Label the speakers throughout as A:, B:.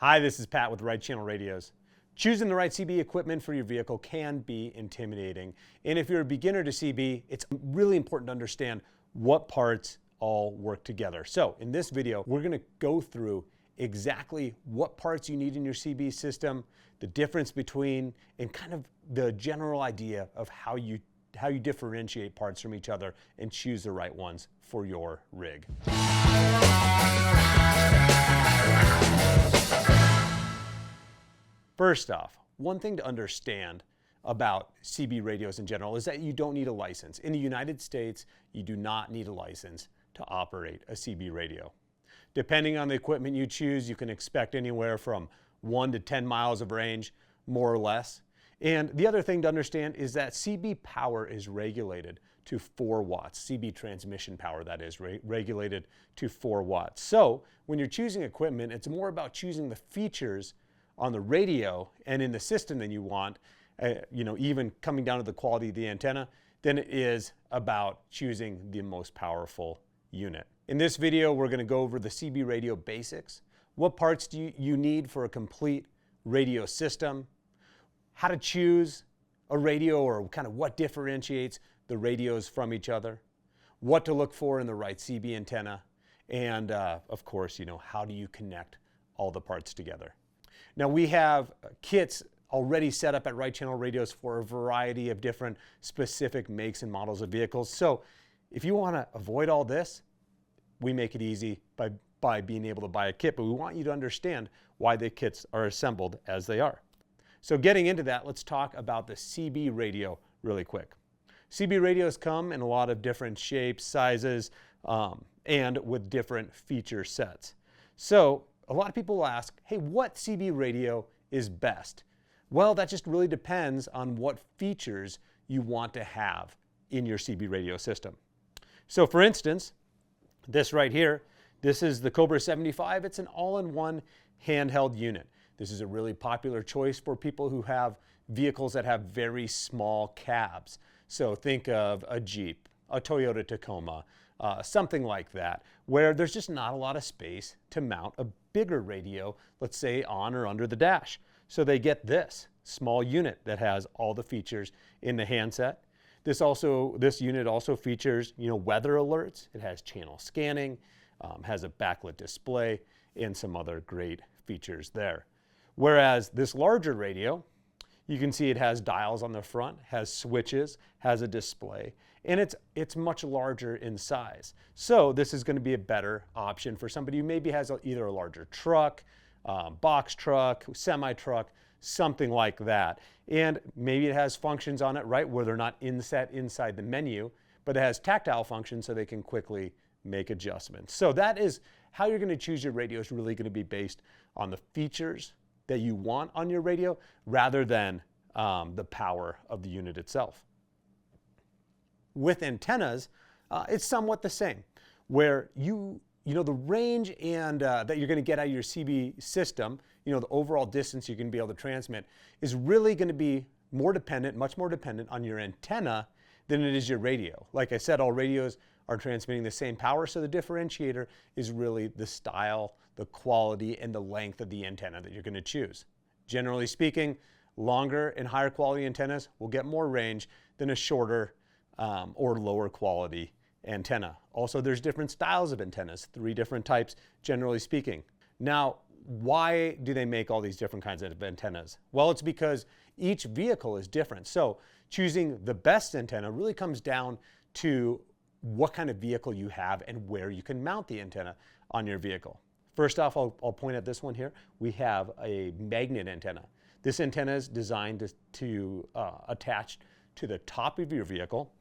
A: Hi, this is Pat with Right Channel Radios. Choosing the right CB equipment for your vehicle can be intimidating. And if you're a beginner to CB, it's really important to understand what parts all work together. So in this video, we're gonna go through exactly what parts you need in your CB system, the difference between, and kind of the general idea of how you differentiate parts from each other and choose the right ones for your rig. First off, one thing to understand about CB radios in general is that you don't need a license. In the United States, you do not need a license to operate a CB radio. Depending on the equipment you choose, you can expect anywhere from 1 to 10 miles of range, more or less. And the other thing to understand is that CB power is regulated to 4 watts. CB transmission power, that is, regulated to 4 watts. So when you're choosing equipment, it's more about choosing the features on the radio and in the system than you want, even coming down to the quality of the antenna, than it is about choosing the most powerful unit. In this video, we're going to go over the CB radio basics. What parts do you need for a complete radio system? How to choose a radio, or kind of what differentiates the radios from each other? What to look for in the right CB antenna? And of course, how do you connect all the parts together? Now we have kits already set up at Right Channel Radios for a variety of different specific makes and models of vehicles. So if you want to avoid all this, we make it easy by being able to buy a kit, but we want you to understand why the kits are assembled as they are. So getting into that, let's talk about the CB radio really quick. CB radios come in a lot of different shapes, sizes, and with different feature sets. So a lot of people will ask, hey, what CB radio is best? Well, that just really depends on what features you want to have in your CB radio system. So for instance, this right here, this is the Cobra 75. It's an all-in-one handheld unit. This is a really popular choice for people who have vehicles that have very small cabs. So think of a Jeep, a Toyota Tacoma, something like that, where there's just not a lot of space to mount a bigger radio, let's say on or under the dash. So they get this small unit that has all the features in the handset. This unit also features, weather alerts. It has channel scanning, has a backlit display, and some other great features there. Whereas this larger radio, you can see it has dials on the front, has switches, has a display, and it's much larger in size. So this is going to be a better option for somebody who maybe has either a larger truck, box truck, semi-truck, something like that. And maybe it has functions on it, right, where they're not set inside the menu, but it has tactile functions so they can quickly make adjustments. So that is how you're going to choose your radio. Is really going to be based on the features that you want on your radio rather than the power of the unit itself. With antennas, it's somewhat the same, where the range and that you're going to get out of your CB system, the overall distance you're going to be able to transmit, is really going to be much more dependent on your antenna than it is your radio. Like I said, all radios are transmitting the same power, so the differentiator is really the style, the quality, and the length of the antenna that you're going to choose. Generally speaking, longer and higher quality antennas will get more range than a shorter or lower quality antenna. Also, there's different styles of antennas, 3 different types, generally speaking. Now, why do they make all these different kinds of antennas? Well, it's because each vehicle is different. So choosing the best antenna really comes down to what kind of vehicle you have and where you can mount the antenna on your vehicle. First off, I'll point at this one here. We have a magnet antenna. This antenna is designed to attach to the top of your vehicle,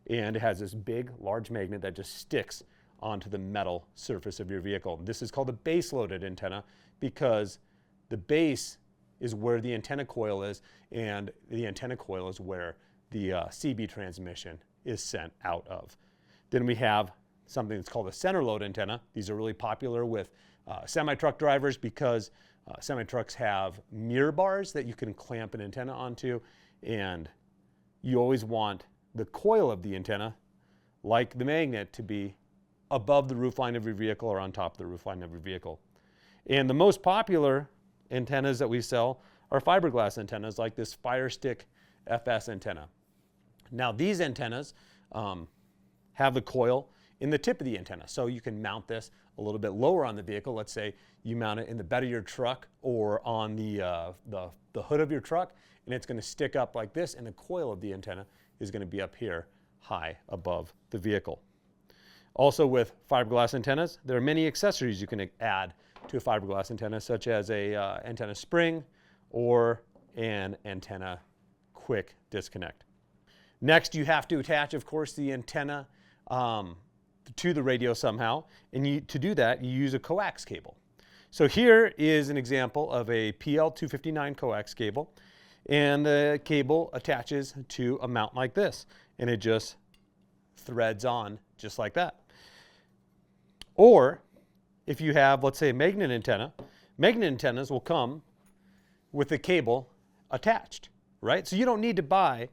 A: and it has this big, large magnet that just sticks onto the metal surface of your vehicle. This is called a base-loaded antenna because the base is where the antenna coil is, and the antenna coil is where the CB transmission is sent out of. Then we have something that's called a center load antenna. These are really popular with semi-truck drivers because semi-trucks have mirror bars that you can clamp an antenna onto, and you always want the coil of the antenna, like the magnet, to be above the roofline of your vehicle or on top of the roofline of your vehicle. And the most popular antennas that we sell are fiberglass antennas like this Fire Stick FS antenna. Now these antennas have the coil in the tip of the antenna, so you can mount this a little bit lower on the vehicle. Let's say you mount it in the bed of your truck or on the hood of your truck, and it's going to stick up like this, and the coil of the antenna is going to be up here high above the vehicle. Also with fiberglass antennas, there are many accessories you can add to a fiberglass antenna, such as a antenna spring or an antenna quick disconnect. Next, you have to attach, of course, the antenna to the radio somehow, and to do that, you use a coax cable. So here is an example of a PL259 coax cable, and the cable attaches to a mount like this, and it just threads on just like that. Or if you have, let's say, a magnet antennas will come with the cable attached, right? So you don't need to buy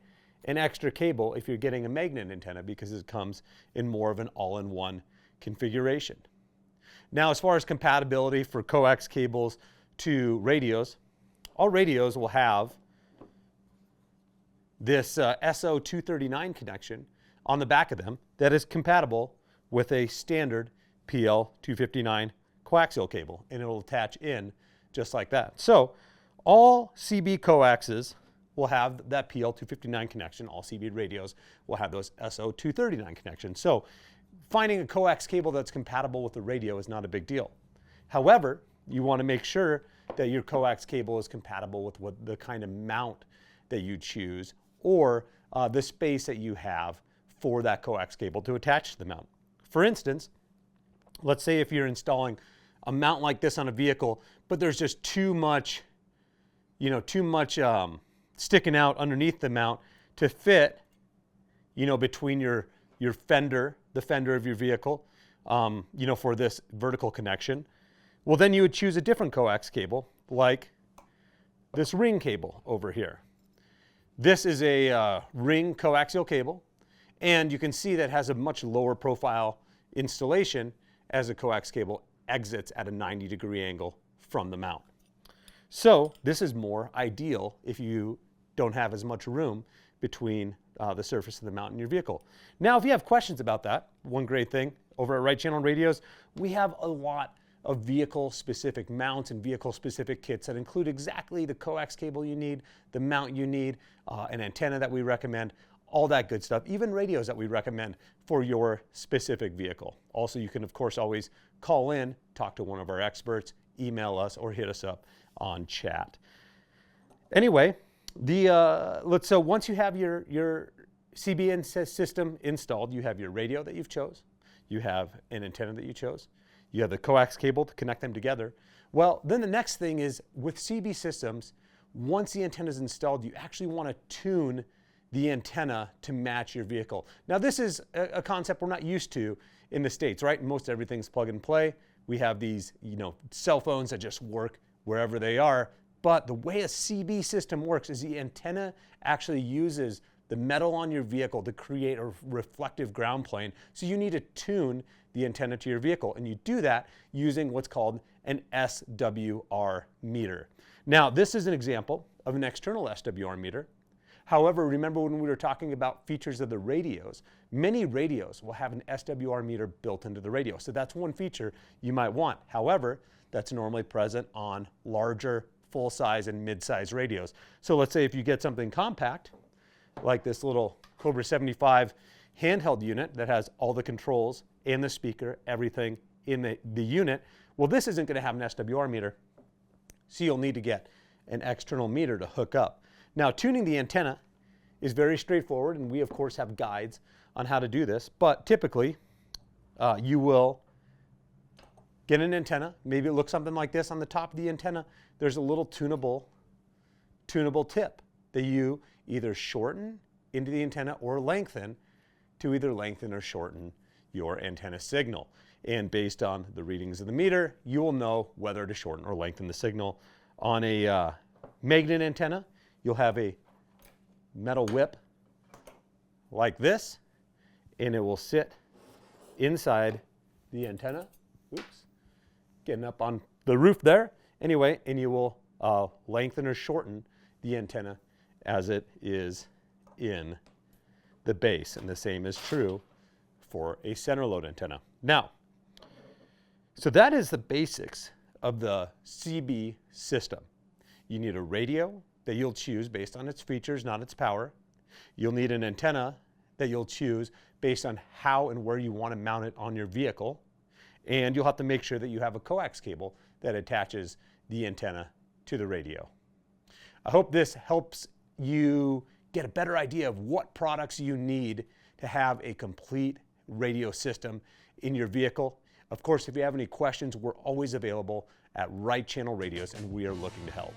A: an extra cable if you're getting a magnet antenna because it comes in more of an all-in-one configuration. Now, as far as compatibility for coax cables to radios, all radios will have this SO239 connection on the back of them that is compatible with a standard PL259 coaxial cable, and it'll attach in just like that. So all CB coaxes will have that PL259 connection. All CB radios will have those SO239 connections. So finding a coax cable that's compatible with the radio is not a big deal. However, you want to make sure that your coax cable is compatible with what the kind of mount that you choose or the space that you have for that coax cable to attach to the mount. For instance, let's say if you're installing a mount like this on a vehicle, but there's just too much sticking out underneath the mount to fit, between your fender, the fender of your vehicle, for this vertical connection. Well, then you would choose a different coax cable, like this ring cable over here. This is a ring coaxial cable, and you can see that it has a much lower profile installation as a coax cable exits at a 90-degree angle from the mount. So this is more ideal if you don't have as much room between the surface of the mount in your vehicle. Now, if you have questions about that, one great thing over at Right Channel Radios, we have a lot of vehicle-specific mounts and vehicle-specific kits that include exactly the coax cable you need, the mount you need, an antenna that we recommend, all that good stuff, even radios that we recommend for your specific vehicle. Also, you can, of course, always call in, talk to one of our experts, email us, or hit us up on chat. Anyway, so once you have your CB system installed, you have your radio that you've chose, you have an antenna that you chose, you have the coax cable to connect them together. Well, then the next thing is with CB systems, once the antenna is installed, you actually want to tune the antenna to match your vehicle. Now, this is a concept we're not used to in the States, right? Most everything's plug and play. We have these, cell phones that just work wherever they are. But the way a CB system works is the antenna actually uses the metal on your vehicle to create a reflective ground plane. So you need to tune the antenna to your vehicle. And you do that using what's called an SWR meter. Now, this is an example of an external SWR meter. However, remember when we were talking about features of the radios, many radios will have an SWR meter built into the radio. So that's one feature you might want. However, that's normally present on larger, full-size and mid-size radios. So let's say if you get something compact, like this little Cobra 75 handheld unit that has all the controls and the speaker, everything in the unit, well, this isn't going to have an SWR meter, so you'll need to get an external meter to hook up. Now, tuning the antenna is very straightforward, and we, of course, have guides on how to do this, but typically you will get an antenna. Maybe it looks something like this. On the top of the antenna, there's a little tunable tip that you either shorten into the antenna or lengthen to either lengthen or shorten your antenna signal. And based on the readings of the meter, you will know whether to shorten or lengthen the signal. On a magnet antenna, you'll have a metal whip like this, and it will sit inside the antenna. Oops, getting up on the roof there. Anyway, and you will lengthen or shorten the antenna as it is in the base. And the same is true for a center load antenna. Now, so that is the basics of the CB system. You need a radio that you'll choose based on its features, not its power. You'll need an antenna that you'll choose based on how and where you want to mount it on your vehicle. And you'll have to make sure that you have a coax cable that attaches the antenna to the radio. I hope this helps you get a better idea of what products you need to have a complete radio system in your vehicle. Of course, if you have any questions, we're always available at Right Channel Radios, and we are looking to help.